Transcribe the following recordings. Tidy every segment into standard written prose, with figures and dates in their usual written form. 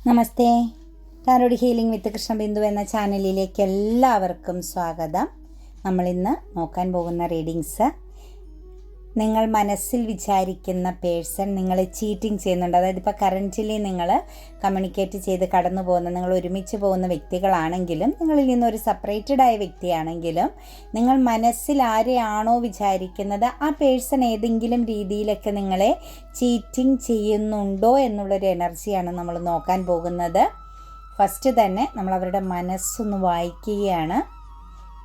നമസ്തേ. Tarot healing വിത്ത് കൃഷ്ണബിന്ദു എന്ന ചാനലിലേക്ക് എല്ലാവർക്കും സ്വാഗതം. നമ്മളിന്ന് നോക്കാൻ പോകുന്ന റീഡിങ്സ്, നിങ്ങൾ മനസ്സിൽ വിചാരിക്കുന്ന പേഴ്സൺ നിങ്ങളെ ചീറ്റിംഗ് ചെയ്യുന്നുണ്ട്. അതായത് ഇപ്പോൾ കറൻ്റ്ലി നിങ്ങൾ കമ്മ്യൂണിക്കേറ്റ് ചെയ്ത് കടന്നു പോകുന്ന, നിങ്ങൾ ഒരുമിച്ച് പോകുന്ന വ്യക്തികളാണെങ്കിലും, നിങ്ങളിൽ നിന്നൊരു സെപ്പറേറ്റഡ് ആയ വ്യക്തിയാണെങ്കിലും, നിങ്ങൾ മനസ്സിൽ ആരെയാണോ വിചാരിക്കുന്നത് ആ പേഴ്സൺ ഏതെങ്കിലും രീതിയിലൊക്കെ നിങ്ങളെ ചീറ്റിംഗ് ചെയ്യുന്നുണ്ടോ എന്നുള്ളൊരു എനർജിയാണ് നമ്മൾ നോക്കാൻ പോകുന്നത്. ഫസ്റ്റ് തന്നെ നമ്മൾ അവരുടെ മനസ്സൊന്ന് വായിക്കുകയാണ്.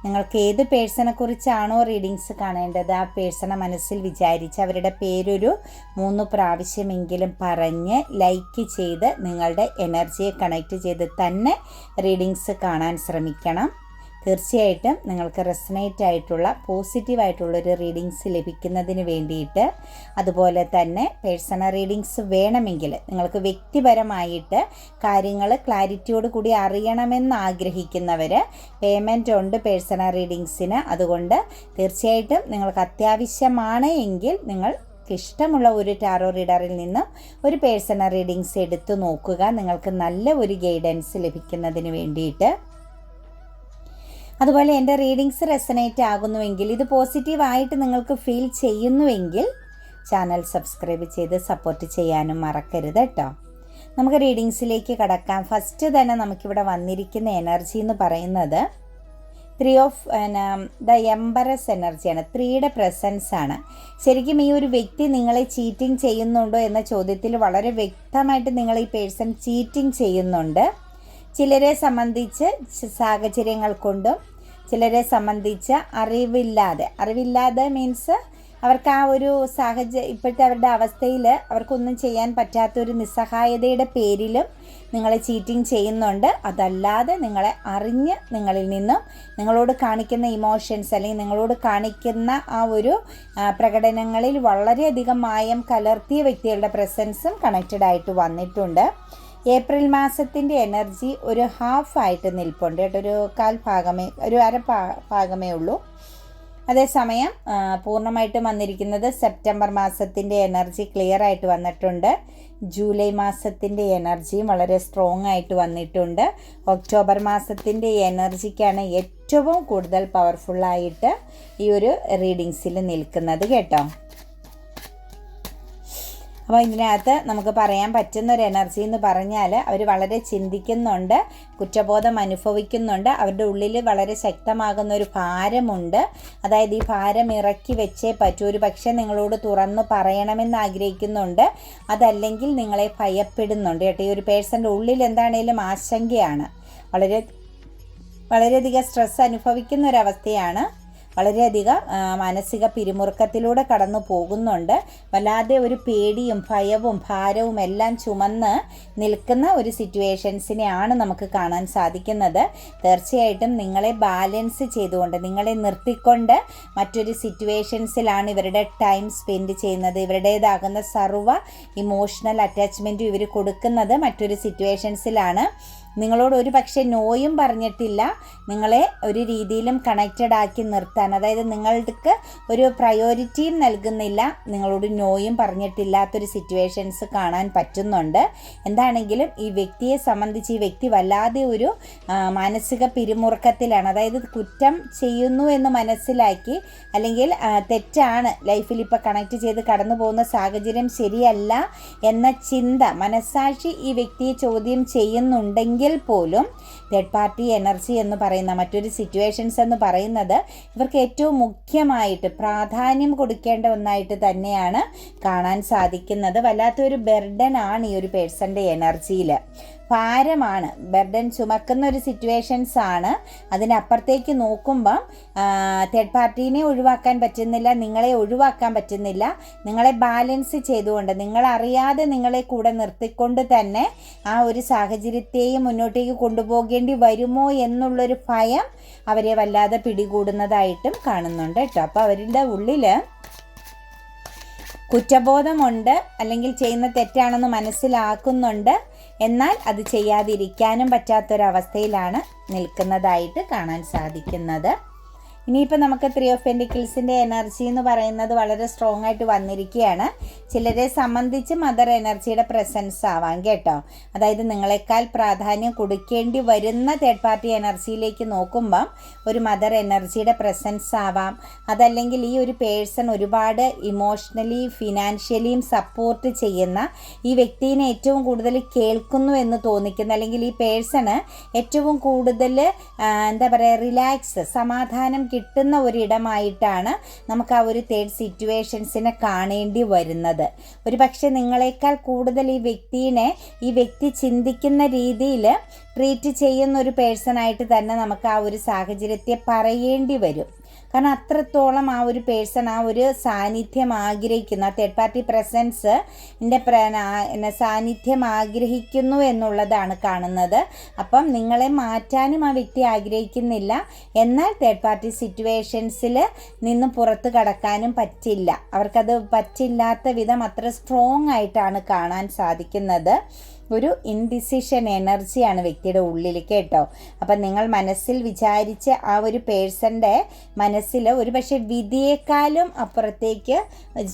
നിങ്ങൾക്ക് ഏത് പേഴ്സണെ കുറിച്ചാണോ റീഡിങ്സ് കാണേണ്ടത് ആ പേഴ്സണെ മനസ്സിൽ വിചാരിച്ച് അവരുടെ പേരൊരു 3 പ്രാവശ്യമെങ്കിലും പറഞ്ഞ് ലൈക്ക് ചെയ്ത് നിങ്ങളുടെ എനർജിയെ കണക്റ്റ് ചെയ്ത് തന്നെ റീഡിങ്സ് കാണാൻ ശ്രമിക്കണം. തീർച്ചയായിട്ടും നിങ്ങൾക്ക് റെസനേറ്റ് ആയിട്ടുള്ള പോസിറ്റീവായിട്ടുള്ളൊരു റീഡിങ്സ് ലഭിക്കുന്നതിന് വേണ്ടിയിട്ട്, അതുപോലെ തന്നെ പേഴ്സണൽ റീഡിങ്സ് വേണമെങ്കിൽ നിങ്ങൾക്ക് വ്യക്തിപരമായിട്ട് കാര്യങ്ങൾ ക്ലാരിറ്റിയോട് കൂടി അറിയണമെന്ന് ആഗ്രഹിക്കുന്നവർ പേയ്മെൻറ്റ് ഉണ്ട് പേഴ്സണൽ റീഡിങ്സിന്. അതുകൊണ്ട് തീർച്ചയായിട്ടും നിങ്ങൾക്ക് അത്യാവശ്യമാണ് എങ്കിൽ നിങ്ങൾ ഇഷ്ടമുള്ള ഒരു ടാറോ റീഡറിൽ നിന്നും ഒരു പേഴ്സണൽ റീഡിങ്സ് എടുത്തു നോക്കുക, നിങ്ങൾക്ക് നല്ല ഒരു ഗൈഡൻസ് ലഭിക്കുന്നതിന് വേണ്ടിയിട്ട്. അതുപോലെ എൻ്റെ റീഡിങ്സ് റെസനേറ്റ് ആകുന്നുവെങ്കിൽ, ഇത് പോസിറ്റീവായിട്ട് നിങ്ങൾക്ക് ഫീൽ ചെയ്യുന്നുവെങ്കിൽ ചാനൽ സബ്സ്ക്രൈബ് ചെയ്ത് സപ്പോർട്ട് ചെയ്യാനും മറക്കരുത് കേട്ടോ. നമുക്ക് റീഡിങ്സിലേക്ക് കടക്കാം. ഫസ്റ്റ് തന്നെ നമുക്കിവിടെ വന്നിരിക്കുന്ന എനർജി എന്ന് പറയുന്നത് 3 ഓഫ് ദ എംബറസ് എനർജിയാണ്. 3യുടെ പ്രസൻസ് ആണ്. ശരിക്കും ഈ ഒരു വ്യക്തി നിങ്ങളെ ചീറ്റിംഗ് ചെയ്യുന്നുണ്ടോ എന്ന ചോദ്യത്തിൽ വളരെ വ്യക്തമായിട്ട് നിങ്ങൾ ഈ പേഴ്സൺ ചീറ്റിംഗ് ചെയ്യുന്നുണ്ട്. ചിലരെ സംബന്ധിച്ച് സാഹചര്യങ്ങൾ കൊണ്ടും, ചിലരെ സംബന്ധിച്ച് അറിവില്ലാതെ മീൻസ് അവർക്ക് ആ ഒരു ഇപ്പോഴത്തെ അവരുടെ അവസ്ഥയിൽ അവർക്കൊന്നും ചെയ്യാൻ പറ്റാത്തൊരു നിസ്സഹായതയുടെ പേരിലും നിങ്ങളെ ചീറ്റിംഗ് ചെയ്യുന്നുണ്ട്. അതല്ലാതെ നിങ്ങളെ അറിഞ്ഞ് നിങ്ങളിൽ നിന്നും നിങ്ങളോട് കാണിക്കുന്ന ഇമോഷൻസ് അല്ലെങ്കിൽ നിങ്ങളോട് കാണിക്കുന്ന ആ ഒരു പ്രകടനങ്ങളിൽ വളരെയധികം മായം കലർത്തിയ വ്യക്തികളുടെ പ്രസൻസും കണക്റ്റഡ് ആയിട്ട് വന്നിട്ടുണ്ട്. ഏപ്രിൽ മാസത്തിൻ്റെ എനർജി ഒരു ഹാഫായിട്ട് നിൽപ്പുണ്ട് കേട്ടോ. ഒരു അര ഭാഗമേ ഉള്ളൂ. അതേസമയം പൂർണ്ണമായിട്ടും വന്നിരിക്കുന്നത് സെപ്റ്റംബർ മാസത്തിൻ്റെ എനർജി ക്ലിയർ ആയിട്ട് വന്നിട്ടുണ്ട്. ജൂലൈ മാസത്തിൻ്റെ എനർജിയും വളരെ സ്ട്രോങ് ആയിട്ട് വന്നിട്ടുണ്ട്. ഒക്ടോബർ മാസത്തിൻ്റെ എനർജിക്കാണ് ഏറ്റവും കൂടുതൽ പവർഫുള്ളായിട്ട് ഈ ഒരു റീഡിങ്സിൽ നിൽക്കുന്നത് കേട്ടോ. അപ്പോൾ ഇതിനകത്ത് നമുക്ക് പറയാൻ പറ്റുന്നൊരു എനർജി എന്ന് പറഞ്ഞാൽ, അവർ വളരെ ചിന്തിക്കുന്നുണ്ട്, കുറ്റബോധം അനുഭവിക്കുന്നുണ്ട്, അവരുടെ ഉള്ളിൽ വളരെ ശക്തമാകുന്നൊരു ഭാരമുണ്ട്. അതായത് ഈ ഭാരം ഇറക്കി വെച്ചേ പറ്റൂ. ഒരു പക്ഷേ നിങ്ങളോട് തുറന്ന് പറയണമെന്ന് ആഗ്രഹിക്കുന്നുണ്ട്, അതല്ലെങ്കിൽ നിങ്ങളെ ഭയപ്പെടുന്നുണ്ട് കേട്ടോ. ഈ ഒരു പേഴ്സൻ്റെ ഉള്ളിൽ എന്താണേലും ആശങ്കയാണ്, വളരെയധികം സ്ട്രെസ് അനുഭവിക്കുന്ന ഒരവസ്ഥയാണ്. വളരെയധികം മാനസിക പിരിമുറുക്കത്തിലൂടെ കടന്നു പോകുന്നുണ്ട്. വല്ലാതെ ഒരു പേടിയും ഭയവും ഭാരവും എല്ലാം ചുമന്ന് നിൽക്കുന്ന ഒരു സിറ്റുവേഷൻസിനെയാണ് നമുക്ക് കാണാൻ സാധിക്കുന്നത്. തീർച്ചയായിട്ടും നിങ്ങളെ ബാലൻസ് ചെയ്തുകൊണ്ട്, നിങ്ങളെ നിർത്തിക്കൊണ്ട് മറ്റൊരു സിറ്റുവേഷൻസിലാണ് ഇവരുടെ ടൈം സ്പെൻഡ് ചെയ്യുന്നത്. ഇവരുടേതാകുന്ന സർവ്വ ഇമോഷണൽ അറ്റാച്ച്മെൻറ്റും ഇവർ കൊടുക്കുന്നത് മറ്റൊരു സിറ്റുവേഷൻസിലാണ്. നിങ്ങളോട് ഒരു പക്ഷേ നോയും പറഞ്ഞിട്ടില്ല, നിങ്ങളെ ഒരു രീതിയിലും കണക്റ്റഡ് ആക്കി നിർത്താൻ, അതായത് നിങ്ങൾക്ക് ഒരു പ്രയോറിറ്റിയും നൽകുന്നില്ല, നിങ്ങളോട് നോയും പറഞ്ഞിട്ടില്ലാത്തൊരു സിറ്റുവേഷൻസ് കാണാൻ പറ്റുന്നുണ്ട്. എന്താണെങ്കിലും ഈ വ്യക്തിയെ സംബന്ധിച്ച് ഈ വ്യക്തി വല്ലാതെ ഒരു മാനസിക പിരിമുറുക്കത്തിലാണ്. അതായത് കുറ്റം ചെയ്യുന്നു എന്ന് മനസ്സിലാക്കി, അല്ലെങ്കിൽ തെറ്റാണ് ലൈഫിൽ ഇപ്പോൾ കണക്റ്റ് ചെയ്ത് കടന്നു പോകുന്ന സാഹചര്യം ശരിയല്ല എന്ന ചിന്ത, മനസ്സാക്ഷി ഈ വ്യക്തിയെ ചോദ്യം ചെയ്യുന്നുണ്ടെങ്കിൽ പോലും തേർഡ് പാർട്ടി എനർജി എന്ന് പറയുന്ന മറ്റൊരു സിറ്റുവേഷൻസ് എന്ന് പറയുന്നത് ഇവർക്ക് ഏറ്റവും മുഖ്യമായിട്ട് പ്രാധാന്യം കൊടുക്കേണ്ട ഒന്നായിട്ട് തന്നെയാണ് കാണാൻ സാധിക്കുന്നത്. വല്ലാത്തൊരു ബർഡൻ ആണ് ഈ ഒരു പേഴ്സൻ്റെ എനർജിയിൽ, ഭാരമാണ്, ബർഡൻ ചുമക്കുന്ന ഒരു സിറ്റുവേഷൻസ് ആണ്. അതിനപ്പുറത്തേക്ക് നോക്കുമ്പം തേർഡ് പാർട്ടീനെ ഒഴിവാക്കാൻ പറ്റുന്നില്ല, നിങ്ങളെ ഒഴിവാക്കാൻ പറ്റുന്നില്ല. നിങ്ങളെ ബാലൻസ് ചെയ്തുകൊണ്ട്, നിങ്ങളറിയാതെ നിങ്ങളെ കൂടെ നിർത്തിക്കൊണ്ട് തന്നെ ആ ഒരു സാഹചര്യത്തെയും മുന്നോട്ടേക്ക് കൊണ്ടുപോകേണ്ടി വരുമോ എന്നുള്ളൊരു ഭയം അവരെ വല്ലാതെ പിടികൂടുന്നതായിട്ടും കാണുന്നുണ്ട് കേട്ടോ. അപ്പോൾ അവരുടെ ഉള്ളിൽ കുറ്റബോധമുണ്ട്, അല്ലെങ്കിൽ ചെയ്യുന്ന തെറ്റാണെന്ന് മനസ്സിലാക്കുന്നുണ്ട്, എന്നാൽ അത് ചെയ്യാതിരിക്കാനും പറ്റാത്തൊരവസ്ഥയിലാണ് നിൽക്കുന്നതായിട്ട് കാണാൻ സാധിക്കുന്നത്. ഇനിയിപ്പോൾ നമുക്ക് 3 ഓഫ് പെൻറ്റിക്കിൾസിൻ്റെ എനർജി എന്ന് പറയുന്നത് വളരെ സ്ട്രോങ് ആയിട്ട് വന്നിരിക്കുകയാണ്. ചിലരെ സംബന്ധിച്ച് മദർ എനർജിയുടെ പ്രസൻസ് ആവാം കേട്ടോ. അതായത് നിങ്ങളെക്കാൾ പ്രാധാന്യം കൊടുക്കേണ്ടി വരുന്ന തേർഡ് പാർട്ടി എനർജിയിലേക്ക് നോക്കുമ്പം ഒരു മദർ എനർജിയുടെ പ്രസൻസ് ആവാം. അതല്ലെങ്കിൽ ഈ ഒരു പേഴ്സൺ ഒരുപാട് ഇമോഷണലി ഫിനാൻഷ്യലിയും സപ്പോർട്ട് ചെയ്യുന്ന, ഈ വ്യക്തിനെ ഏറ്റവും കൂടുതൽ കേൾക്കുന്നു എന്ന് തോന്നിക്കുന്ന, അല്ലെങ്കിൽ ഈ പേഴ്സണ് ഏറ്റവും കൂടുതൽ എന്താ പറയുക റിലാക്സ് സമാധാനം കിട്ടുന്ന ഒരിടമായിട്ടാണ് നമുക്ക് ആ ഒരു തേർഡ് സിറ്റുവേഷൻസിനെ കാണേണ്ടി വരുന്നത്. ഒരു പക്ഷേ നിങ്ങളെക്കാൾ കൂടുതൽ ഈ വ്യക്തി ചിന്തിക്കുന്ന രീതിയിൽ ട്രീറ്റ് ചെയ്യുന്ന ഒരു പേഴ്സണായിട്ട് തന്നെ നമുക്ക് ആ ഒരു സാഹചര്യത്തെ പറയേണ്ടി വരും. കാരണം അത്രത്തോളം ആ ഒരു പേഴ്സൺ ആ ഒരു സാന്നിധ്യം ആഗ്രഹിക്കുന്ന, തേർഡ് പാർട്ടി പ്രസൻസ് സാന്നിധ്യം ആഗ്രഹിക്കുന്നു എന്നുള്ളതാണ് കാണുന്നത്. അപ്പം നിങ്ങളെ മാറ്റാനും ആ വ്യക്തി ആഗ്രഹിക്കുന്നില്ല, എന്നാൽ തേർഡ് പാർട്ടി സിറ്റുവേഷൻസിൽ നിന്ന് പുറത്ത് കടക്കാനും പറ്റില്ല. അവർക്കത് പറ്റില്ലാത്ത വിധം അത്ര സ്ട്രോങ് ആയിട്ടാണ് കാണാൻ സാധിക്കുന്നത്. ഒരു ഇൻഡിസിഷൻ എനർജിയാണ് വ്യക്തിയുടെ ഉള്ളിൽ കേട്ടോ. അപ്പം നിങ്ങൾ മനസ്സിൽ വിചാരിച്ച ആ ഒരു പേഴ്സൻ്റെ മനസ്സിൽ ഒരു പക്ഷേ വിധിയേക്കാളും അപ്പുറത്തേക്ക്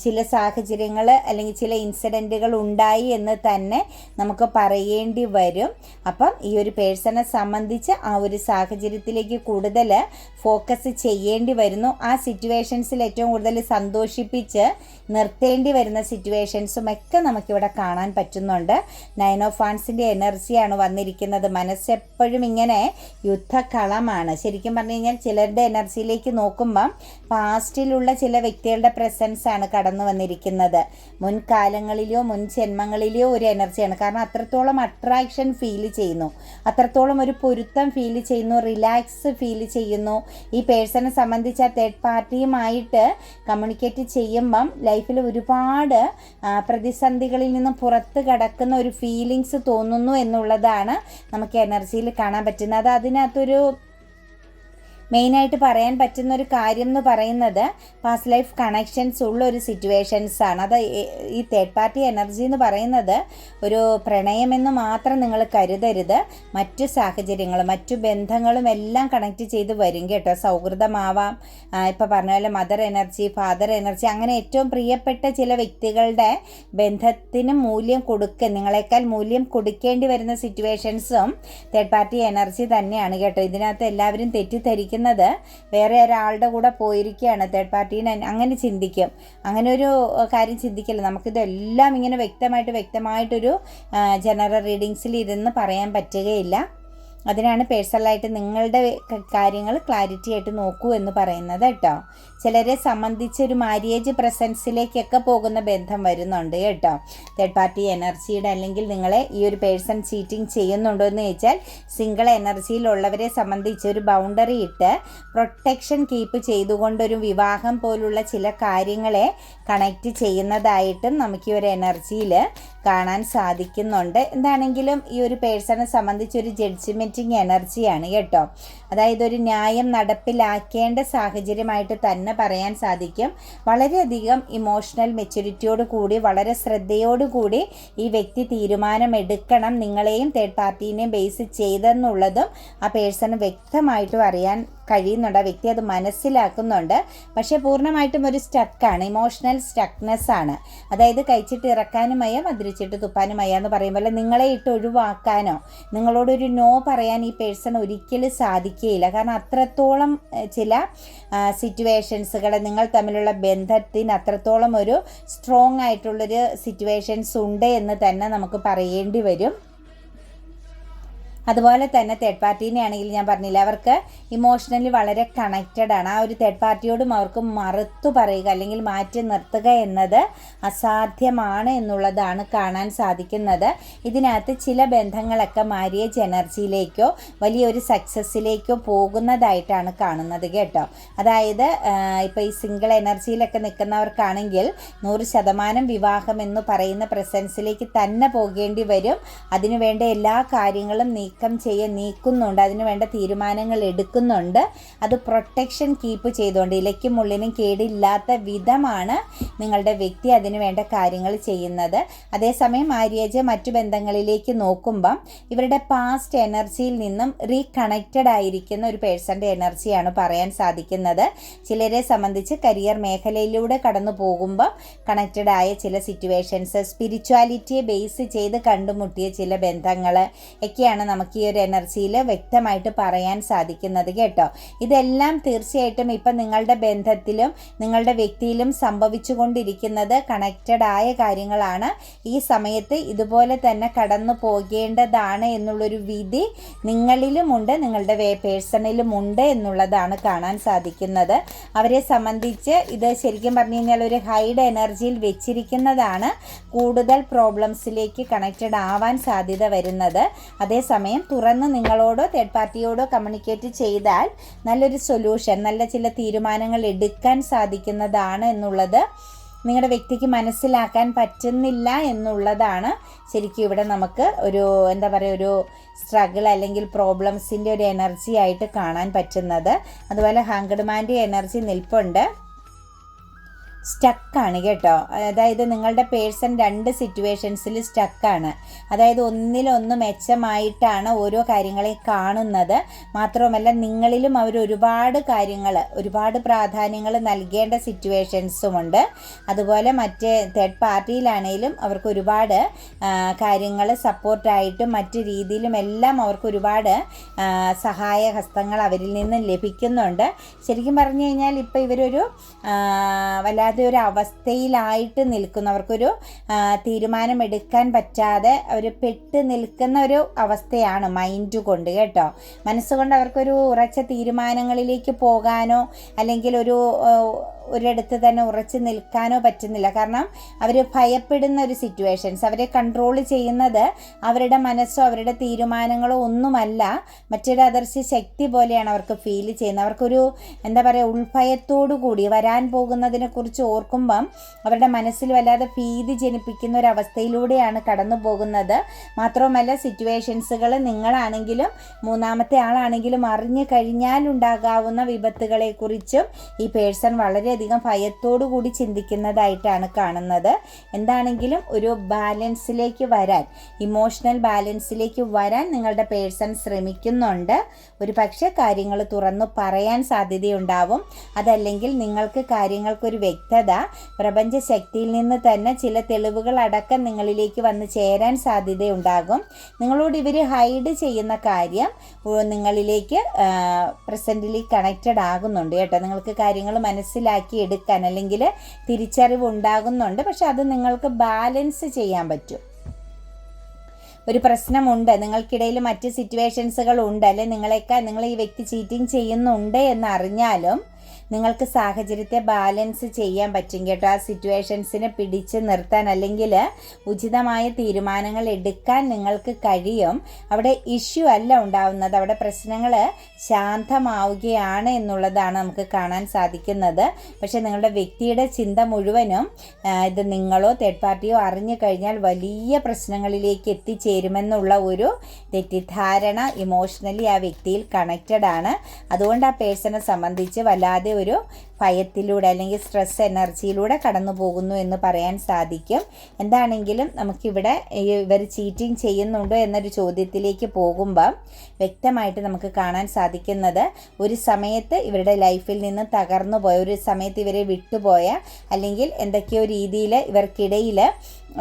ചില സാഹചര്യങ്ങൾ അല്ലെങ്കിൽ ചില ഇൻസിഡൻറ്റുകൾ ഉണ്ടായി എന്ന് തന്നെ നമുക്ക് പറയേണ്ടി വരും. അപ്പം ഈ ഒരു പേഴ്സണെ സംബന്ധിച്ച് ആ ഒരു സാഹചര്യത്തിലേക്ക് കൂടുതൽ ഫോക്കസ് ചെയ്യേണ്ടി വരുന്നു. ആ സിറ്റുവേഷൻസിൽ ഏറ്റവും കൂടുതൽ സന്തോഷിപ്പിച്ച് നിർത്തേണ്ടി വരുന്ന സിറ്റുവേഷൻസും ഒക്കെ നമുക്കിവിടെ കാണാൻ പറ്റുന്നുണ്ട്. 9 ഓഫ് വാൻസിൻ്റെ എനർജിയാണ് വന്നിരിക്കുന്നത്. മനസ്സെപ്പോഴും ഇങ്ങനെ യുദ്ധക്കളമാണ്. ശരിക്കും പറഞ്ഞു കഴിഞ്ഞാൽ ചിലരുടെ എനർജിയിലേക്ക് നോക്കുമ്പം പാസ്റ്റിലുള്ള ചില വ്യക്തികളുടെ പ്രസൻസാണ് കടന്നു വന്നിരിക്കുന്നത്. മുൻകാലങ്ങളിലെയോ മുൻ ജന്മങ്ങളിലെയോ ഒരു എനർജിയാണ്. കാരണം അത്രത്തോളം അട്രാക്ഷൻ ഫീൽ ചെയ്യുന്നു, അത്രത്തോളം ഒരു പൊരുത്തം ഫീൽ ചെയ്യുന്നു, റിലാക്സ് ഫീൽ ചെയ്യുന്നു. ഈ പേഴ്സണെ സംബന്ധിച്ച് ആ തേർഡ് പാർട്ടിയുമായിട്ട് കമ്മ്യൂണിക്കേറ്റ് ചെയ്യുമ്പം ലൈഫിൽ ഒരുപാട് പ്രതിസന്ധികളിൽ നിന്നും പുറത്ത് കടക്കുന്ന ഒരു ഫീലിങ്സ് തോന്നുന്നു എന്നുള്ളതാണ് നമുക്ക് എനർജിയിൽ കാണാൻ പറ്റുന്നത്. അതിനകത്തൊരു മെയിനായിട്ട് പറയാൻ പറ്റുന്ന ഒരു കാര്യം എന്ന് പറയുന്നത് പാസ്റ്റ് ലൈഫ് കണക്ഷൻസ് ഉള്ള ഒരു സിറ്റുവേഷൻസാണ്. അത് ഈ തേർഡ് പാർട്ടി എനർജി എന്ന് പറയുന്നത് ഒരു പ്രണയമെന്ന് മാത്രം നിങ്ങൾ കരുതരുത്. മറ്റു സാഹചര്യങ്ങളും മറ്റു ബന്ധങ്ങളും എല്ലാം കണക്ട് ചെയ്ത് വരും കേട്ടോ. സൗഹൃദമാവാം, ഇപ്പോൾ പറഞ്ഞ പോലെ മദർ എനർജി, ഫാദർ എനർജി, അങ്ങനെ ഏറ്റവും പ്രിയപ്പെട്ട ചില വ്യക്തികളുടെ ബന്ധത്തിന് നിങ്ങളെക്കാൾ മൂല്യം കൊടുക്കേണ്ടി വരുന്ന സിറ്റുവേഷൻസും തേർഡ് പാർട്ടി എനർജി തന്നെയാണ് കേട്ടോ. ഇതിനകത്ത് എല്ലാവരും തെറ്റിദ്ധരിക്കും വേറെ ഒരാളുടെ കൂടെ പോയിരിക്കുകയാണ് തേർഡ് പാർട്ടീനെ, അങ്ങനെ ചിന്തിക്കും. അങ്ങനെ ഒരു കാര്യം ചിന്തിക്കില്ല. നമുക്കിതെല്ലാം ഇങ്ങനെ വ്യക്തമായിട്ടൊരു ജനറൽ റീഡിങ്സിൽ ഇരുന്ന് പറയാൻ പറ്റുകയില്ല. അതിനാണ് പേഴ്സണലായിട്ട് നിങ്ങളുടെ കാര്യങ്ങൾ ക്ലാരിറ്റി ആയിട്ട് നോക്കൂ എന്ന് പറയുന്നത് കേട്ടോ. ചിലരെ സംബന്ധിച്ച് ഒരു മാര്യേജ് പ്രസൻസിലേക്കൊക്കെ പോകുന്ന ബന്ധം വരുന്നുണ്ട് കേട്ടോ. തേർഡ് പാർട്ടി എനർജിയുടെ, അല്ലെങ്കിൽ നിങ്ങളെ ഈ ഒരു പേഴ്സൺ ചീറ്റിംഗ് ചെയ്യുന്നുണ്ടോ എന്ന് ചോദിച്ചാൽ സിംഗിൾ എനർജിയിലുള്ളവരെ സംബന്ധിച്ച് ഒരു ബൗണ്ടറി ഇട്ട് പ്രൊട്ടക്ഷൻ കീപ്പ് ചെയ്തുകൊണ്ടൊരു വിവാഹം പോലുള്ള ചില കാര്യങ്ങളെ കണക്റ്റ് ചെയ്യുന്നതായിട്ടും നമുക്ക് ഈ ഒരു എനർജിയിൽ കാണാൻ സാധിക്കുന്നുണ്ട്. എന്താണെങ്കിലും ഈ ഒരു പേഴ്സണെ സംബന്ധിച്ച് ഒരു ജഡ്ജ്മെൻറ്റിങ് എനർജിയാണ് കേട്ടോ. അതായത് ഒരു ന്യായം നടപ്പിലാക്കേണ്ട സാഹചര്യമായിട്ട് തന്നെ പറയാൻ സാധിക്കും. വളരെയധികം ഇമോഷണൽ മെച്യൂരിറ്റിയോട് കൂടി, വളരെ ശ്രദ്ധയോടുകൂടി ഈ വ്യക്തി തീരുമാനമെടുക്കണം, നിങ്ങളെയും തേർഡ് പാർട്ടീനെയും ബേസ് ചെയ്തെന്നുള്ളതും ആ പേഴ്സണ് വ്യക്തമായിട്ടും അറിയാൻ കഴിയുന്നുണ്ട്. ആ വ്യക്തി അത് മനസ്സിലാക്കുന്നുണ്ട്. പക്ഷേ പൂർണ്ണമായിട്ടും ഒരു സ്റ്റക്കാണ്, ഇമോഷണൽ സ്റ്റക്നെസ് ആണ്. അതായത് കഴിച്ചിട്ട് ഇറക്കാനും വയ്യ, മദ്രിച്ചിട്ട് തുപ്പാനും വയ്യ എന്ന് പറയുമ്പോൾ നിങ്ങളെ ഇട്ട് ഒഴിവാക്കാനോ നിങ്ങളോടൊരു നോ പറയാൻ ഈ പേഴ്സൺ ഒരിക്കലും സാധിക്കുകയില്ല. കാരണം അത്രത്തോളം ചില സിറ്റുവേഷൻസുകൾ, നിങ്ങൾ തമ്മിലുള്ള ബന്ധത്തിന് അത്രത്തോളം ഒരു സ്ട്രോങ് ആയിട്ടുള്ളൊരു സിറ്റുവേഷൻസ് ഉണ്ട് എന്ന് തന്നെ നമുക്ക് പറയേണ്ടി വരും. അതുപോലെ തന്നെ തേർഡ് പാർട്ടീനെ ആണെങ്കിൽ ഞാൻ പറഞ്ഞില്ല, അവർക്ക് ഇമോഷണലി വളരെ കണക്റ്റഡ് ആണ്. ആ ഒരു തേർഡ് പാർട്ടിയോടും അവർക്ക് മറുത്തു പറയുക അല്ലെങ്കിൽ മാറ്റി നിർത്തുക എന്നത് അസാധ്യമാണ് എന്നുള്ളതാണ് കാണാൻ സാധിക്കുന്നത്. ഇതിനകത്ത് ചില ബന്ധങ്ങളൊക്കെ മാര്യേജ് എനർജിയിലേക്കോ വലിയൊരു സക്സസ്സിലേക്കോ പോകുന്നതായിട്ടാണ് കാണുന്നത് കേട്ടോ. അതായത് ഇപ്പോൾ ഈ സിംഗിൾ എനർജിയിലൊക്കെ നിൽക്കുന്നവർക്കാണെങ്കിൽ 100% വിവാഹം എന്ന് പറയുന്ന പ്രസൻസിലേക്ക് തന്നെ പോകേണ്ടി വരും. അതിനുവേണ്ട എല്ലാ കാര്യങ്ങളും നീക്കുന്നുണ്ട്, അതിന് വേണ്ട തീരുമാനങ്ങൾ എടുക്കുന്നുണ്ട്. അത് പ്രൊട്ടക്ഷൻ കീപ്പ് ചെയ്തുകൊണ്ട് ഇലയ്ക്കും മുള്ളിനും കേടില്ലാത്ത വിധമാണ് നിങ്ങളുടെ വ്യക്തി അതിന് വേണ്ട കാര്യങ്ങൾ ചെയ്യുന്നത്. അതേസമയം മാര്യേജ് മറ്റു ബന്ധങ്ങളിലേക്ക് നോക്കുമ്പം ഇവരുടെ പാസ്റ്റ് എനർജിയിൽ നിന്നും റീകണക്റ്റഡ് ആയിരിക്കുന്ന ഒരു പേഴ്സൻ്റെ എനർജിയാണ് പറയാൻ സാധിക്കുന്നത്. ചിലരെ സംബന്ധിച്ച് കരിയർ മേഖലയിലൂടെ കടന്നു പോകുമ്പോൾ കണക്റ്റഡ് ആയ ചില സിറ്റുവേഷൻസ്, സ്പിരിച്വാലിറ്റിയെ ബേസ് ചെയ്ത് കണ്ടുമുട്ടിയ ചില ബന്ധങ്ങൾ ഒക്കെയാണ് നമുക്ക് ഈ ഒരു എനർജിയിൽ വ്യക്തമായിട്ട് പറയാൻ സാധിക്കുന്നത് കേട്ടോ. ഇതെല്ലാം തീർച്ചയായിട്ടും ഇപ്പം നിങ്ങളുടെ ബന്ധത്തിലും നിങ്ങളുടെ വ്യക്തിയിലും സംഭവിച്ചു കൊണ്ടിരിക്കുന്നത് കണക്റ്റഡ് ആയ കാര്യങ്ങളാണ്. ഈ സമയത്ത് ഇതുപോലെ തന്നെ കടന്നു പോകേണ്ടതാണ് എന്നുള്ളൊരു വിധി നിങ്ങളിലുമുണ്ട്, നിങ്ങളുടെ പേഴ്സണിലുമുണ്ട് എന്നുള്ളതാണ് കാണാൻ സാധിക്കുന്നത്. അവരെ സംബന്ധിച്ച് ഇത് ശരിക്കും പറഞ്ഞു കഴിഞ്ഞാൽ ഒരു ഹൈഡ് എനർജിയിൽ വെച്ചിരിക്കുന്നതാണ് കൂടുതൽ പ്രോബ്ലംസിലേക്ക് കണക്റ്റഡ് ആവാൻ സാധ്യത വരുന്നത്. അതേസമയം തുറന്ന് നിങ്ങളോടോ തേർഡ് പാർട്ടിയോടോ കമ്മ്യൂണിക്കേറ്റ് ചെയ്താൽ നല്ലൊരു സൊല്യൂഷൻ, നല്ല ചില തീരുമാനങ്ങൾ എടുക്കാൻ സാധിക്കുന്നതാണ് എന്നുള്ളത് നിങ്ങളുടെ വ്യക്തിക്ക് മനസ്സിലാക്കാൻ പറ്റുന്നില്ല എന്നുള്ളതാണ് ശരിക്കും ഇവിടെ നമുക്ക് ഒരു ഒരു സ്ട്രഗിൾ അല്ലെങ്കിൽ പ്രോബ്ലംസിൻ്റെ ഒരു എനർജി ആയിട്ട് കാണാൻ പറ്റുന്നത്. അതുപോലെ ഹാങ്ക്ഡ് എനർജി നിൽപ്പുണ്ട്, സ്റ്റക്കാണ് കേട്ടോ. അതായത് നിങ്ങളുടെ പേഴ്സൺ രണ്ട് സിറ്റുവേഷൻസിൽ സ്റ്റക്കാണ്. അതായത് ഒന്നിലൊന്ന് മെച്ചമായിട്ടാണ് ഓരോ കാര്യങ്ങളെ കാണുന്നത്. മാത്രവുമല്ല നിങ്ങളിലും അവർ ഒരുപാട് പ്രാധാന്യങ്ങൾ നൽകേണ്ട സിറ്റുവേഷൻസുമുണ്ട്. അതുപോലെ മറ്റ് തേർഡ് പാർട്ടിയിലാണെങ്കിലും അവർക്ക് ഒരുപാട് കാര്യങ്ങൾ സപ്പോർട്ടായിട്ടും മറ്റു രീതിയിലും എല്ലാം അവർക്ക് ഒരുപാട് സഹായ ഹസ്തങ്ങൾ അവരിൽ നിന്ന് ലഭിക്കുന്നുണ്ട്. ശരിക്കും പറഞ്ഞു കഴിഞ്ഞാൽ ഇപ്പോൾ ഇവരൊരു വല്ലാതെ ഒരു അവസ്ഥയിലായിട്ട് നിൽക്കുന്നു. അവർക്കൊരു തീരുമാനമെടുക്കാൻ പറ്റാതെ അവർ പെട്ട് നിൽക്കുന്ന ഒരു അവസ്ഥയാണ് മൈൻഡ് കൊണ്ട് കേട്ടോ. മനസ്സുകൊണ്ട് അവർക്കൊരു ഉറച്ച തീരുമാനങ്ങളിലേക്ക് പോകാനോ അല്ലെങ്കിൽ ഒരിടത്ത് തന്നെ ഉറച്ചു നിൽക്കാനോ പറ്റുന്നില്ല. കാരണം അവർ ഭയപ്പെടുന്ന ഒരു സിറ്റുവേഷൻസ്, അവരെ കൺട്രോൾ ചെയ്യുന്നത് അവരുടെ മനസ്സോ അവരുടെ തീരുമാനങ്ങളോ ഒന്നുമല്ല, മറ്റൊരു അദർശ ശക്തി പോലെയാണ് അവർക്ക് ഫീൽ ചെയ്യുന്നത്. അവർക്കൊരു ഉൾഭയത്തോടു കൂടി വരാൻ പോകുന്നതിനെ കുറിച്ച് ഓർക്കുമ്പം അവരുടെ മനസ്സിൽ വല്ലാതെ ഭീതി ജനിപ്പിക്കുന്ന ഒരു അവസ്ഥയിലൂടെയാണ് കടന്നു പോകുന്നത്. മാത്രവുമല്ല സിറ്റുവേഷൻസുകൾ നിങ്ങളാണെങ്കിലും മൂന്നാമത്തെ ആളാണെങ്കിലും അറിഞ്ഞു കഴിഞ്ഞാൽ ഉണ്ടാകാവുന്ന വിപത്തുകളെക്കുറിച്ചും ഈ പേഴ്സൺ വളരെയധികം ഭയത്തോടു കൂടി ചിന്തിക്കുന്നതായിട്ടാണ് കാണുന്നത്. എന്താണെങ്കിലും ഒരു ബാലൻസിലേക്ക് വരാൻ, ഇമോഷണൽ ബാലൻസിലേക്ക് വരാൻ നിങ്ങളുടെ പേഴ്സൺ ശ്രമിക്കുന്നുണ്ട്. ഒരു പക്ഷേ കാര്യങ്ങൾ തുറന്നു പറയാൻ സാധ്യതയുണ്ടാവും. അതല്ലെങ്കിൽ നിങ്ങൾക്ക് കാര്യങ്ങൾക്കൊരു വ്യക്തത പ്രപഞ്ച ശക്തിയിൽ നിന്ന് തന്നെ ചില തെളിവുകൾ അടക്കം നിങ്ങളിലേക്ക് വന്ന് ചേരാൻ സാധ്യതയുണ്ടാകും. നിങ്ങളോട് ഇവർ ഹൈഡ് ചെയ്യുന്ന കാര്യം നിങ്ങളിലേക്ക് പ്രസൻ്റ്ലി കണക്റ്റഡ് ആകുന്നുണ്ട് കേട്ടോ. നിങ്ങൾക്ക് കാര്യങ്ങൾ മനസ്സിലാക്കി എടുക്കാൻ അല്ലെങ്കിൽ തിരിച്ചറിവ് ഉണ്ടാകുന്നുണ്ട്. പക്ഷെ അത് നിങ്ങൾക്ക് ബാലൻസ് ചെയ്യാൻ പറ്റും. ഒരു പ്രശ്നമുണ്ട്, നിങ്ങൾക്കിടയിൽ മറ്റ് സിറ്റുവേഷൻസുകൾ ഉണ്ട്, അല്ലെ നിങ്ങൾ ഈ വ്യക്തി ചീറ്റിംഗ് ചെയ്യുന്നുണ്ട് എന്നറിഞ്ഞാലും നിങ്ങൾക്ക് സാഹചര്യത്തെ ബാലൻസ് ചെയ്യാൻ പറ്റും കേട്ടോ. ആ സിറ്റുവേഷൻസിനെ പിടിച്ച് നിർത്താൻ അല്ലെങ്കിൽ ഉചിതമായ തീരുമാനങ്ങൾ എടുക്കാൻ നിങ്ങൾക്ക് കഴിയും. അവിടെ ഇഷ്യൂ അല്ല ഉണ്ടാവുന്നത്, അവിടെ പ്രശ്നങ്ങൾ ശാന്തമാവുകയാണ് എന്നുള്ളതാണ് നമുക്ക് കാണാൻ സാധിക്കുന്നത്. പക്ഷേ നിങ്ങളുടെ വ്യക്തിയുടെ ചിന്ത മുഴുവനും ഇത് നിങ്ങളോ തേർഡ് പാർട്ടിയോ അറിഞ്ഞു കഴിഞ്ഞാൽ വലിയ പ്രശ്നങ്ങളിലേക്ക് എത്തിച്ചേരുമെന്നുള്ള ഒരു തെറ്റിദ്ധാരണ ഇമോഷണലി ആ വ്യക്തിയിൽ കണക്റ്റഡ് ആണ്. അതുകൊണ്ട് ആ പേഴ്സണെ സംബന്ധിച്ച് വല്ലാതെ ഒരു ഭയത്തിലൂടെ അല്ലെങ്കിൽ സ്ട്രെസ് എനർജിയിലൂടെ കടന്നു പോകുന്നു എന്ന് പറയാൻ സാധിക്കും. എന്താണെങ്കിലും നമുക്കിവിടെ ഇവർ ചീറ്റിംഗ് ചെയ്യുന്നുണ്ടോ എന്നൊരു ചോദ്യത്തിലേക്ക് പോകുമ്പം വ്യക്തമായിട്ട് നമുക്ക് കാണാൻ സാധിക്കുന്നത് ഒരു സമയത്ത് ഇവരുടെ ലൈഫിൽ നിന്ന് തകർന്നു പോയ, ഒരു സമയത്ത് ഇവരെ വിട്ടുപോയ, അല്ലെങ്കിൽ എന്തൊക്കെയോ രീതിയിൽ ഇവർക്കിടയിൽ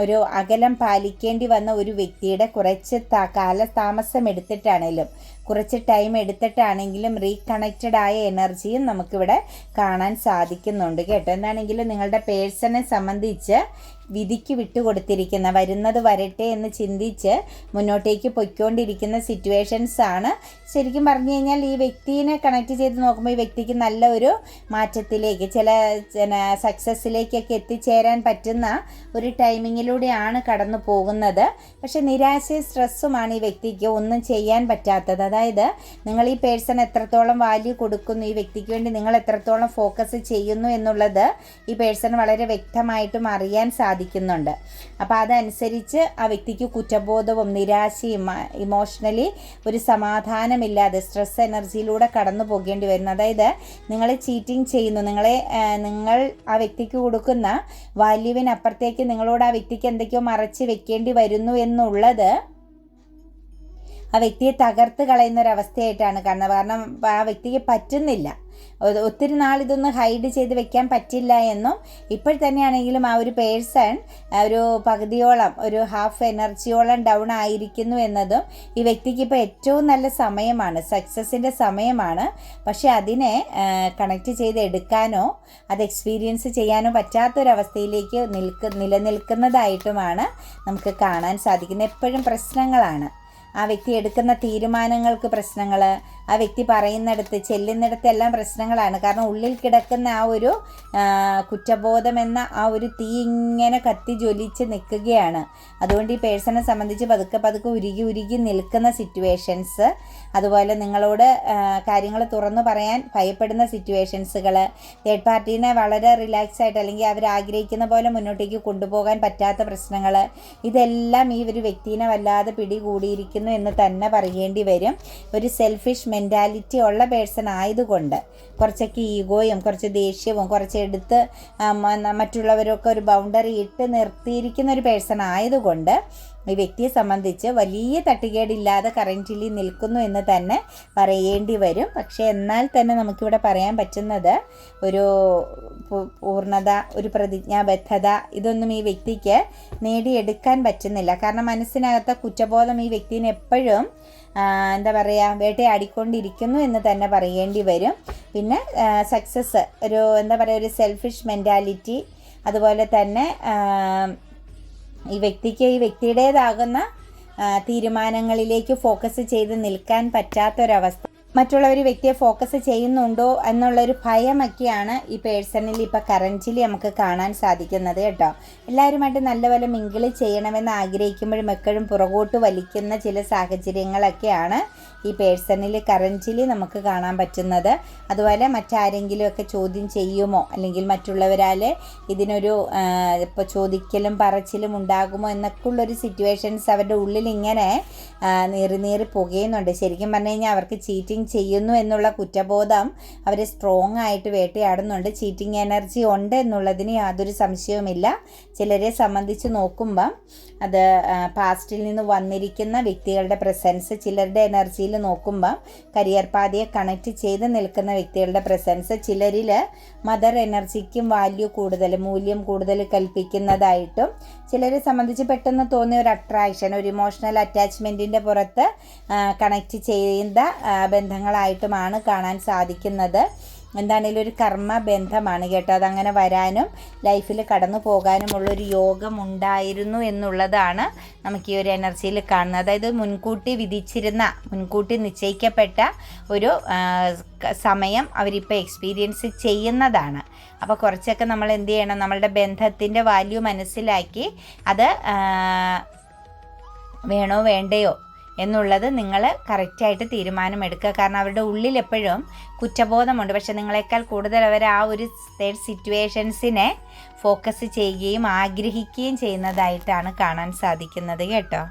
ഒരു അകലം പാലിക്കേണ്ടി വന്ന ഒരു വ്യക്തിയുടെ കുറച്ച് കാലതാമസം എടുത്തിട്ടാണെങ്കിലും കുറച്ച് ടൈം എടുത്തിട്ടാണെങ്കിലും റീകണക്റ്റഡ് ആയ എനർജിയും നമുക്കിവിടെ കാണാൻ സാധിക്കുന്നുണ്ട് കേട്ടോ. എന്താണെങ്കിലും നിങ്ങളുടെ പേഴ്സണെ സംബന്ധിച്ച് വിധിക്ക് വിട്ടുകൊടുത്തിരിക്കുന്ന, വരുന്നത് വരട്ടെ എന്ന് ചിന്തിച്ച് മുന്നോട്ടേക്ക് പൊയ്ക്കൊണ്ടിരിക്കുന്ന സിറ്റുവേഷൻസ് ആണ്. ശരിക്കും പറഞ്ഞു കഴിഞ്ഞാൽ ഈ വ്യക്തിനെ കണക്ട് ചെയ്ത് നോക്കുമ്പോൾ ഈ വ്യക്തിക്ക് നല്ല ഒരു മാറ്റത്തിലേക്ക്, ചില സക്സസ്സിലേക്കൊക്കെ എത്തിച്ചേരാൻ പറ്റുന്ന ഒരു ടൈമിങ്ങിലൂടെയാണ് കടന്നു പോകുന്നത്. പക്ഷെ നിരാശയും സ്ട്രെസ്സുമാണ് ഈ വ്യക്തിക്ക് ഒന്നും ചെയ്യാൻ പറ്റാത്തത്. അതായത് നിങ്ങൾ ഈ പേഴ്സൺ എത്രത്തോളം വാല്യൂ കൊടുക്കുന്നു, ഈ വ്യക്തിക്ക് വേണ്ടി നിങ്ങൾ എത്രത്തോളം ഫോക്കസ് ചെയ്യുന്നു എന്നുള്ളത് ഈ പേഴ്സൺ വളരെ വ്യക്തമായിട്ടും അറിയാൻ സാധിക്കും. സാധിക്കുന്നുണ്ട്. അപ്പോൾ അതനുസരിച്ച് ആ വ്യക്തിക്ക് കുറ്റബോധവും നിരാശയും ഇമോഷണലി ഒരു സമാധാനമില്ലാതെ സ്ട്രെസ് എനർജിയിലൂടെ കടന്നു പോകേണ്ടി വരുന്നു. അതായത് നിങ്ങളെ ചീറ്റിംഗ് ചെയ്യുന്നു, നിങ്ങൾ ആ വ്യക്തിക്ക് കൊടുക്കുന്ന വാല്യൂവിനപ്പുറത്തേക്ക് നിങ്ങളോട് ആ വ്യക്തിക്ക് എന്തൊക്കെയോ മറച്ച് വെക്കേണ്ടി വരുന്നു എന്നുള്ളത് ആ വ്യക്തിയെ തകർത്ത് കളയുന്ന ഒരവസ്ഥയായിട്ടാണ് കാണുന്നത്. കാരണം ആ വ്യക്തിക്ക് പറ്റുന്നില്ല, ഒത്തിരി നാൾ ഇതൊന്ന് ഹൈഡ് ചെയ്ത് വെക്കാൻ പറ്റില്ല എന്നും ഇപ്പോൾ തന്നെയാണെങ്കിലും ആ ഒരു പേഴ്സൺ ഒരു പകുതിയോളം ഒരു ഹാഫ് എനർജിയോളം ഡൗൺ ആയിരിക്കുന്നു എന്നതും ഈ വ്യക്തിക്ക് ഇപ്പോൾ ഏറ്റവും നല്ല സമയമാണ്, സക്സസിൻ്റെ സമയമാണ്. പക്ഷെ അതിനെ കണക്ട് ചെയ്ത് എടുക്കാനോ അത് എക്സ്പീരിയൻസ് ചെയ്യാനോ പറ്റാത്തൊരവസ്ഥയിലേക്ക് നിലനിൽക്കുന്നതായിട്ടുമാണ് നമുക്ക് കാണാൻ സാധിക്കുന്നത്. എപ്പോഴും പ്രശ്നങ്ങളാണ്. ആ വ്യക്തി എടുക്കുന്ന തീരുമാനങ്ങൾക്ക് പ്രശ്നങ്ങൾ, ആ വ്യക്തി പറയുന്നിടത്ത് ചെല്ലുന്നിടത്ത് എല്ലാം പ്രശ്നങ്ങളാണ്. കാരണം ഉള്ളിൽ കിടക്കുന്ന ആ ഒരു കുറ്റബോധം എന്ന ആ ഒരു തീ ഇങ്ങനെ കത്തി ജ്വലിച്ച് നിൽക്കുകയാണ്. അതുകൊണ്ട് ഈ പേഴ്സണെ സംബന്ധിച്ച് പതുക്കെ ഉരുകി നിൽക്കുന്ന സിറ്റുവേഷൻസ്, അതുപോലെ നിങ്ങളോട് കാര്യങ്ങൾ തുറന്നു പറയാൻ ഭയപ്പെടുന്ന സിറ്റുവേഷൻസുകൾ, തേർഡ് പാർട്ടീനെ വളരെ റിലാക്സ് ആയിട്ട് അല്ലെങ്കിൽ അവർ ആഗ്രഹിക്കുന്ന പോലെ മുന്നോട്ടേക്ക് കൊണ്ടുപോകാൻ പറ്റാത്ത പ്രശ്നങ്ങൾ, ഇതെല്ലാം ഈ ഒരു വ്യക്തിനെ വല്ലാതെ പിടികൂടിയിരിക്കുന്നു എന്ന് തന്നെ പറയേണ്ടി വരും. ഒരു സെൽഫിഷ് മെൻറ്റാലിറ്റി ഉള്ള പേഴ്സൺ ആയതുകൊണ്ട് കുറച്ചൊക്കെ ഈഗോയും കുറച്ച് ദേഷ്യവും കുറച്ച് എടുത്ത് മറ്റുള്ളവരൊക്കെ ഒരു ബൗണ്ടറി ഇട്ട് നിർത്തിയിരിക്കുന്ന ഒരു പേഴ്സൺ ആയതുകൊണ്ട് ഈ വ്യക്തിയെ സംബന്ധിച്ച് വലിയ തട്ടുകേടില്ലാതെ കറൻറ്റ്ലി നിൽക്കുന്നു എന്ന് തന്നെ പറയേണ്ടി വരും. പക്ഷേ എന്നാൽ തന്നെ നമുക്കിവിടെ പറയാൻ പറ്റുന്നത് ഒരു പൂർണ്ണത, ഒരു പ്രതിജ്ഞാബദ്ധത ഇതൊന്നും ഈ വ്യക്തിക്ക് നേടിയെടുക്കാൻ പറ്റുന്നില്ല. കാരണം മനസ്സിനകത്ത കുറ്റബോധം ഈ വ്യക്തിനെ എപ്പോഴും വേട്ടയാടിക്കൊണ്ടിരിക്കുന്നു എന്ന് തന്നെ പറയേണ്ടി വരും. പിന്നെ സക്സസ്, ഒരു സെൽഫിഷ് മെൻറ്റാലിറ്റി, അതുപോലെ തന്നെ ഈ വ്യക്തിയുടേതാകുന്ന തീരുമാനങ്ങളിലേക്ക് ഫോക്കസ് ചെയ്ത് നിൽക്കാൻ പറ്റാത്തൊരവസ്ഥ, മറ്റുള്ളവർ വ്യക്തിയെ ഫോക്കസ് ചെയ്യുന്നുണ്ടോ എന്നുള്ളൊരു ഭയമൊക്കെയാണ് ഈ പേഴ്സണിൽ ഇപ്പോൾ കറൻറ്റ്ലി നമുക്ക് കാണാൻ സാധിക്കുന്നത് കേട്ടോ. എല്ലാവരുമായിട്ട് നല്ലപോലെ മിങ്കിൾ ചെയ്യണമെന്ന് ആഗ്രഹിക്കുമ്പോഴും എപ്പോഴും പുറകോട്ട് വലിക്കുന്ന ചില സാഹചര്യങ്ങളൊക്കെയാണ് ഈ പേഴ്സണിൽ കറൻറ്റ്ലി നമുക്ക് കാണാൻ പറ്റുന്നത്. അതുപോലെ മറ്റാരെങ്കിലുമൊക്കെ ചോദ്യം ചെയ്യുമോ അല്ലെങ്കിൽ മറ്റുള്ളവരാൽ ഇതിനൊരു ഇപ്പോൾ ചോദിക്കലും പറച്ചിലും ഉണ്ടാകുമോ എന്നൊക്കെ ഉള്ളൊരു സിറ്റുവേഷൻസ് അവരുടെ ഉള്ളിൽ ഇങ്ങനെ നീറി പുകയുന്നുണ്ട്. ശരിക്കും പറഞ്ഞു കഴിഞ്ഞാൽ അവർക്ക് ചീറ്റിംഗ് ചെയ്യുന്നു എന്നുള്ള കുറ്റബോധം അവരെ സ്ട്രോങ് ആയിട്ട് വേട്ടയാടുന്നുണ്ട്. ചീറ്റിംഗ് എനർജി ഉണ്ട് എന്നുള്ളതിന് യാതൊരു സംശയവുമില്ല. ചിലരെ സംബന്ധിച്ച് നോക്കുമ്പം അത് പാസ്റ്റിൽ നിന്ന് വന്നിരിക്കുന്ന വ്യക്തികളുടെ പ്രസൻസ്, ചിലരുടെ എനർജിയിൽ നോക്കുമ്പം കരിയർ പാതയെ കണക്ട് ചെയ്ത് നിൽക്കുന്ന വ്യക്തികളുടെ പ്രസൻസ്, ചിലരിൽ മദർ എനർജിക്കും മൂല്യം കൂടുതൽ കൽപ്പിക്കുന്നതായിട്ടും, ചിലരെ സംബന്ധിച്ച് പെട്ടെന്ന് തോന്നിയ ഒരു അട്രാക്ഷൻ, ഒരു ഇമോഷണൽ അറ്റാച്ച്മെൻറ്റിൻ്റെ പുറത്ത് കണക്ട് ചെയ്ത ബന്ധങ്ങളായിട്ടുമാണ് കാണാൻ സാധിക്കുന്നത്. എന്താണെങ്കിലും ഒരു കർമ്മ ബന്ധമാണ് കേട്ടോ. അതങ്ങനെ വരാനും ലൈഫിൽ കടന്നു പോകാനുമുള്ളൊരു യോഗം ഉണ്ടായിരുന്നു എന്നുള്ളതാണ് നമുക്ക് ഈ ഒരു എനർജിയിൽ കാണുന്നത്. അതായത് മുൻകൂട്ടി നിശ്ചയിക്കപ്പെട്ട ഒരു സമയം അവരിപ്പോൾ എക്സ്പീരിയൻസ് ചെയ്യുന്നതാണ്. അപ്പോൾ കുറച്ചൊക്കെ നമ്മൾ എന്ത് ചെയ്യണം, നമ്മളുടെ ബന്ധത്തിൻ്റെ വാല്യൂ മനസ്സിലാക്കി അത് വേണോ വേണ്ടയോ എന്നുള്ളത് നിങ്ങൾ കറക്റ്റായിട്ട് തീരുമാനമെടുക്കുക. കാരണം അവരുടെ ഉള്ളിൽ എപ്പോഴും കുറ്റബോധമുണ്ട്. പക്ഷെ നിങ്ങളെക്കാൾ കൂടുതൽ അവർ ആ ഒരു സിറ്റുവേഷൻസിനെ ഫോക്കസ് ചെയ്യുകയും ആഗ്രഹിക്കുകയും ചെയ്യുന്നതായിട്ടാണ് കാണാൻ സാധിക്കുന്നത് കേട്ടോ.